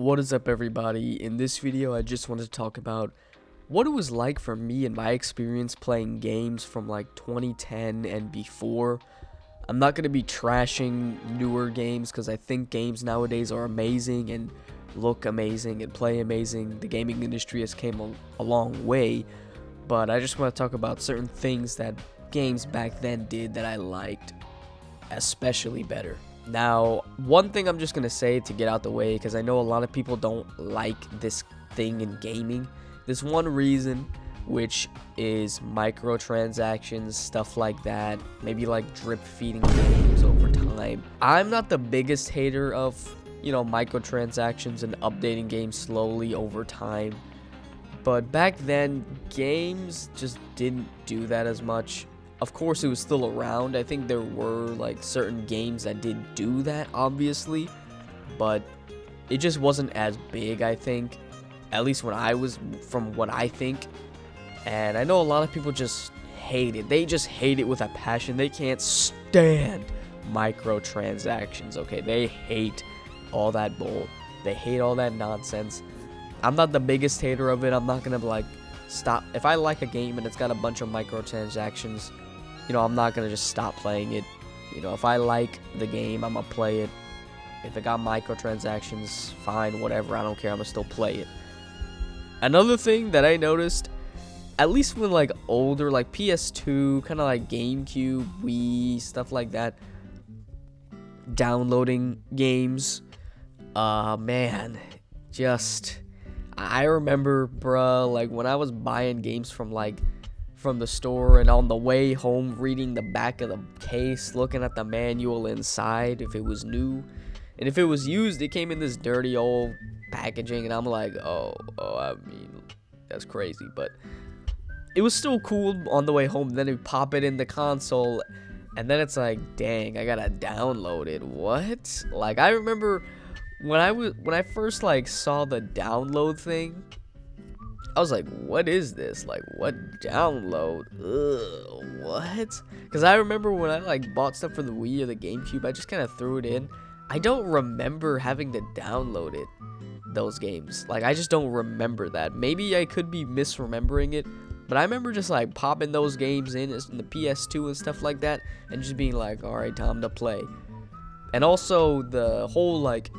What is up, everybody? In this video I just wanted to talk about what it was like for me and my experience playing games from like 2010 and before. I'm not going to be trashing newer games because I think games nowadays are amazing and look amazing and play amazing. The gaming industry has came a long way, but I just want to talk about certain things that games back then did that I liked especially better. Now, one thing I'm just going to say to get out the way, because I know a lot of people don't like this thing in gaming. There's one reason, which is microtransactions, stuff like that. Maybe like drip feeding games over time. I'm not the biggest hater of, microtransactions and updating games slowly over time. But back then, games just didn't do that as much. Of course, it was still around. I think there were like certain games that did do that, obviously, but it just wasn't as big, I think, at least when I was, from what I think. And I know a lot of people just hate it. They just hate it with a passion. They can't stand microtransactions, okay? They hate all that bull. They hate all that nonsense. I'm not the biggest hater of it. I'm not gonna like stop. If I like a game and it's got a bunch of microtransactions, I'm not gonna just stop playing it. If I like the game, I'm gonna play it. If it got microtransactions, fine, whatever, I don't care, I'm gonna still play it. Another thing that I noticed, at least when like older, like PS2, kind of like GameCube, Wii, stuff like that, downloading games, man, just, I remember, bruh, like when I was buying games from the store and on the way home reading the back of the case, looking at the manual inside if it was new, and if it was used, it came in this dirty old packaging, and I'm like, I mean, that's crazy. But it was still cool on the way home. Then you pop it in the console, and then it's like, dang, I gotta download it. What? Like, I remember when I first like saw the download thing, I was like, what is this? Like, what download? Ugh, what? Because I remember when I like bought stuff for the Wii or the GameCube, I just kind of threw it in. I don't remember having to download it, those games. Like, I just don't remember that. Maybe I could be misremembering it, but I remember just like popping those games in the PS2 and stuff like that, and just being like, all right, time to play. And also the whole like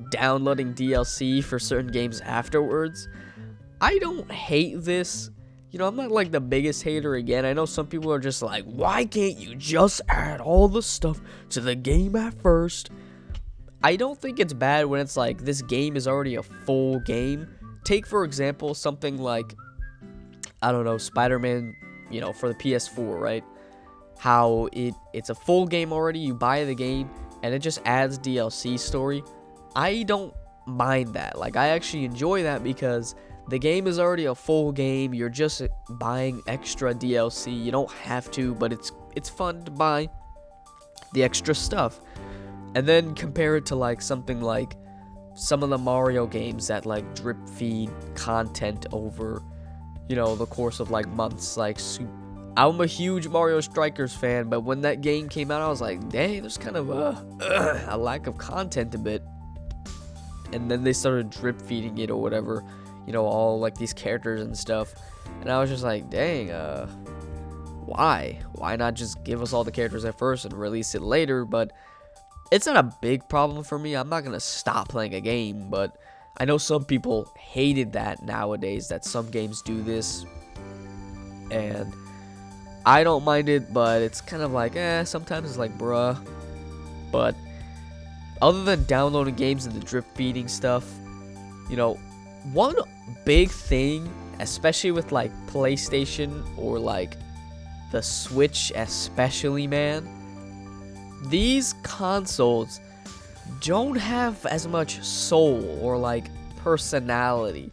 downloading DLC for certain games afterwards. I don't hate this. I'm not like the biggest hater again. I know some people are just like, why can't you just add all the stuff to the game at first? I don't think it's bad when it's like this game is already a full game. Take, for example, something like, I don't know, Spider-Man, for the PS4, right? How it's a full game already. You buy the game and it just adds DLC story. I don't mind that. Like, I actually enjoy that because the game is already a full game. You're just buying extra DLC. You don't have to, but it's fun to buy the extra stuff. And then compare it to like something like some of the Mario games that like drip feed content over, the course of like months. Like, I'm a huge Mario Strikers fan, but when that game came out, I was like, dang, there's kind of a lack of content a bit. And then they started drip feeding it or whatever, all like these characters and stuff. And I was just like, dang, why not just give us all the characters at first and release it later? But it's not a big problem for me. I'm not gonna stop playing a game, but I know some people hated that nowadays, that some games do this, and I don't mind it, but it's kind of like, sometimes it's like, bruh. But other than downloading games and the drip feeding stuff, one big thing, especially with like PlayStation or like the Switch especially, man, these consoles don't have as much soul or like personality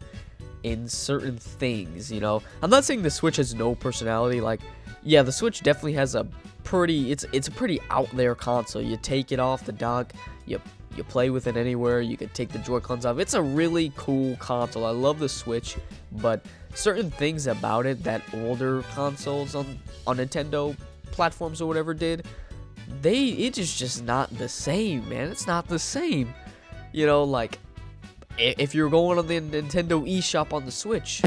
in certain things. I'm not saying the Switch has no personality. Like, yeah, the Switch definitely has a pretty, it's a pretty out there console. You take it off the dock, you play with it anywhere. You could take the Joy-Cons off. It's a really cool console. I love the Switch, but certain things about it that older consoles on Nintendo platforms or whatever did, it is just not the same, man. It's not the same. Like if you're going on the Nintendo eShop on the Switch,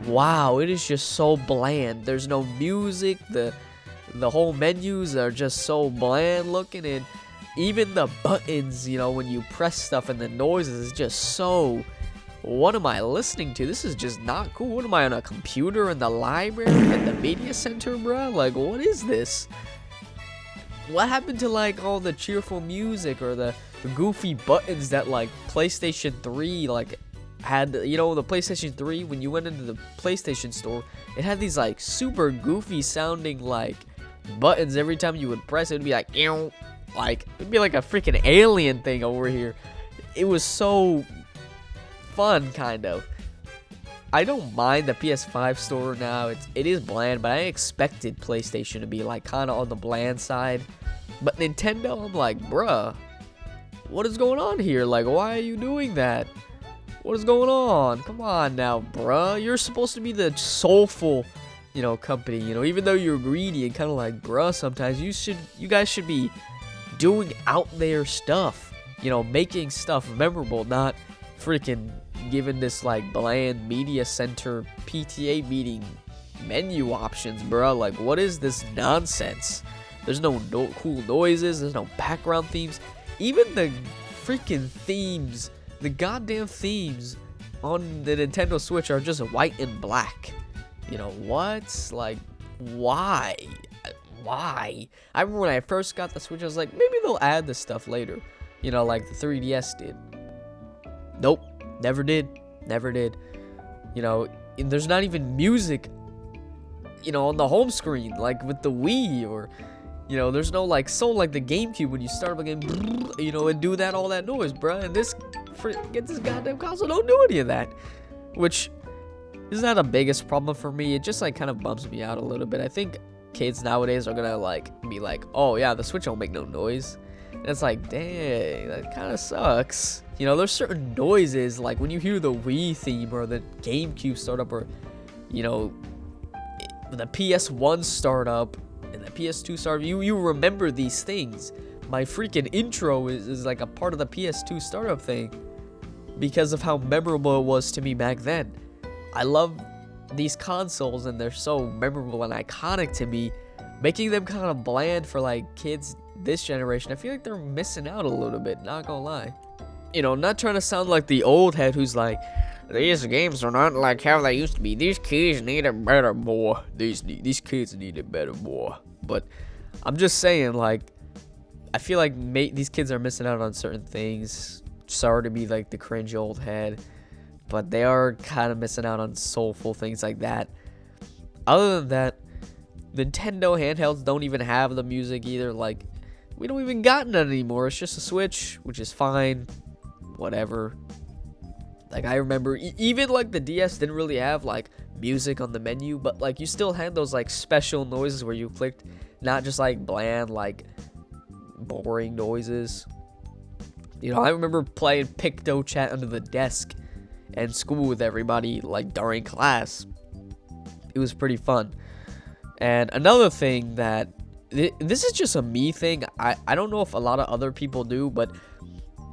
wow, it is just so bland. There's no music. The whole menus are just so bland looking, and even the buttons, you know, when you press stuff and the noises is just so, what am I listening to? This is just not cool. What am I, on a computer in the library at the media center, bro? Like, what is this? What happened to like all the cheerful music or the goofy buttons that like PlayStation 3 like had? You know, the PlayStation 3, when you went into the PlayStation store, it had these like super goofy sounding like buttons. Every time you would press it, it'd be like, ew. Like, it'd be like a freaking alien thing over here. It was so fun, kind of. I don't mind the PS5 store now. It is bland, but I expected PlayStation to be like kind of on the bland side. But Nintendo, I'm like, bruh, what is going on here? Like, why are you doing that? What is going on? Come on now, bruh. You're supposed to be the soulful, you know, company. You know, even though you're greedy and kind of like, bruh, sometimes you guys should be doing out there stuff, you know, making stuff memorable, not freaking giving this like bland media center PTA meeting menu options, bro. Like, what is this nonsense? There's no cool noises, there's no background themes, even the freaking themes, the goddamn themes on the Nintendo Switch are just white and black. You know what? Like, why? Why? I remember when I first got the Switch, I was like, maybe they'll add this stuff later. You know, like the 3DS did. Nope. Never did. Never did. You know, there's not even music, you know, on the home screen, like with the Wii, or, you know, there's no like like the GameCube when you start up a game, you know, and do that, all that noise, bruh. And get this goddamn console, don't do any of that. Which is not the biggest problem for me. It just like kind of bums me out a little bit. I think kids nowadays are gonna like be like, oh yeah, the Switch don't make no noise, and it's like, dang, that kind of sucks. You know, there's certain noises, like when you hear the Wii theme or the GameCube startup, or, you know, the PS1 startup and the PS2 startup, you remember these things. My freaking intro is like a part of the PS2 startup thing because of how memorable it was to me back then. I love these consoles, and they're so memorable and iconic to me. Making them kind of bland for like kids this generation, I feel like they're missing out a little bit, not gonna lie. You know, not trying to sound like the old head who's like, these games are not like how they used to be. These kids need it better, boy. These kids need it better, boy. But I'm just saying, like, I feel like these kids are missing out on certain things. Sorry to be like the cringe old head, but they are kind of missing out on soulful things like that. Other than that, Nintendo handhelds don't even have the music either. Like, we don't even got none anymore. It's just a Switch, which is fine. Whatever. Like, I remember even like the DS didn't really have like music on the menu, but like you still had those like special noises where you clicked, not just like bland, like boring noises. You know, I remember playing Picto Chat under the desk in school with everybody, like during class. It was pretty fun. And another thing that this is just a me thing. I don't know if a lot of other people do, but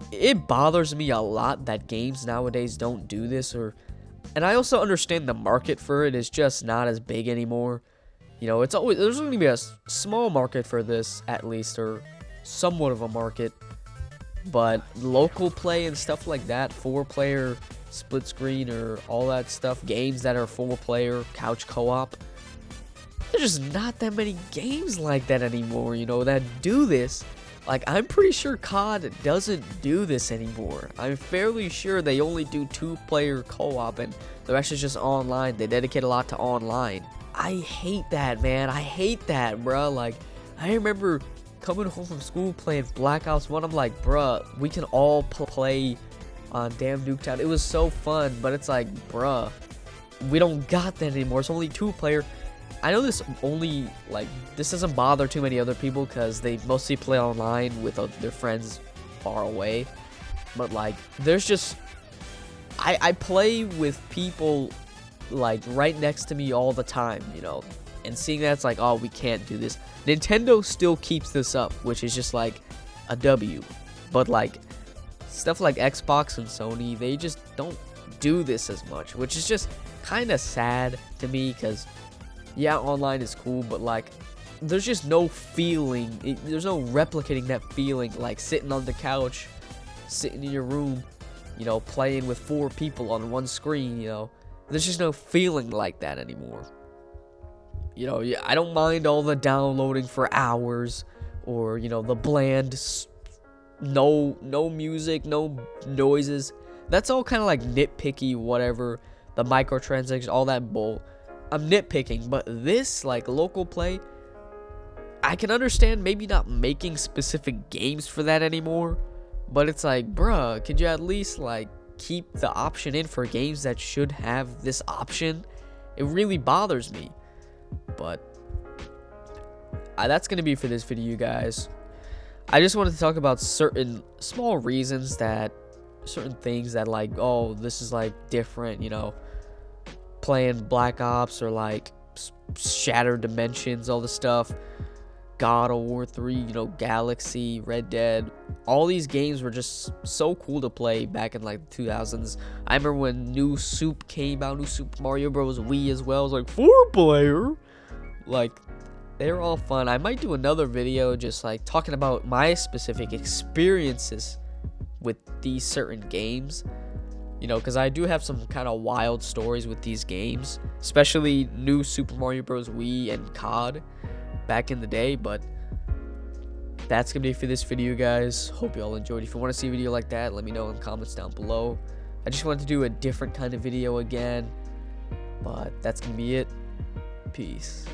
it bothers me a lot that games nowadays don't do this. And I also understand the market for it is just not as big anymore. You know, there's going to be a small market for this at least, or somewhat of a market. But local play and stuff like that, 4-player split screen or all that stuff, games that are 4-player couch co-op, there's just not that many games like that anymore, you know, that do this. Like, I'm pretty sure COD doesn't do this anymore. I'm fairly sure they only do 2-player co-op, and the rest is just online. They dedicate a lot to online. I hate that, man. I hate that, bruh. Like, I remember coming home from school playing Black Ops 1. I'm like, bruh, we can all play on damn Nuketown. It was so fun, but it's like, bruh, we don't got that anymore. It's only 2-player. I know this doesn't bother too many other people because they mostly play online with their friends far away. But like, there's just, I play with people like right next to me all the time, you know, and seeing that, it's like, oh, we can't do this. Nintendo still keeps this up, which is just like a W. But like, stuff like Xbox and Sony, they just don't do this as much, which is just kind of sad to me, because yeah, online is cool, but like there's just no feeling, there's no replicating that feeling, like sitting on the couch, sitting in your room, you know, playing with 4 people on one screen. You know, there's just no feeling like that anymore. You know, yeah, I don't mind all the downloading for hours, or you know, the bland no music, no noises. That's all kind of like nitpicky, whatever. The microtransactions, all that bull. I'm nitpicking, but this like local play, I can understand maybe not making specific games for that anymore, but it's like, bruh, could you at least like keep the option in for games that should have this option? It really bothers me. But that's gonna be for this video, you guys. I just wanted to talk about certain small reasons that certain things that like, oh, this is like different, you know, playing Black Ops or like Shattered Dimensions, all the stuff, God of War 3, you know, Galaxy, Red Dead. All these games were just so cool to play back in like the 2000s. I remember when New Soup came out, New Super Mario Bros. Wii as well. It was like 4-player. Like, they're all fun. I might do another video just like talking about my specific experiences with these certain games. You know, because I do have some kind of wild stories with these games, especially New Super Mario Bros. Wii and COD back in the day. But that's gonna be for this video, guys. Hope you all enjoyed. If you want to see a video like that, let me know in the comments down below. I just wanted to do a different kind of video again, but that's gonna be it. Peace.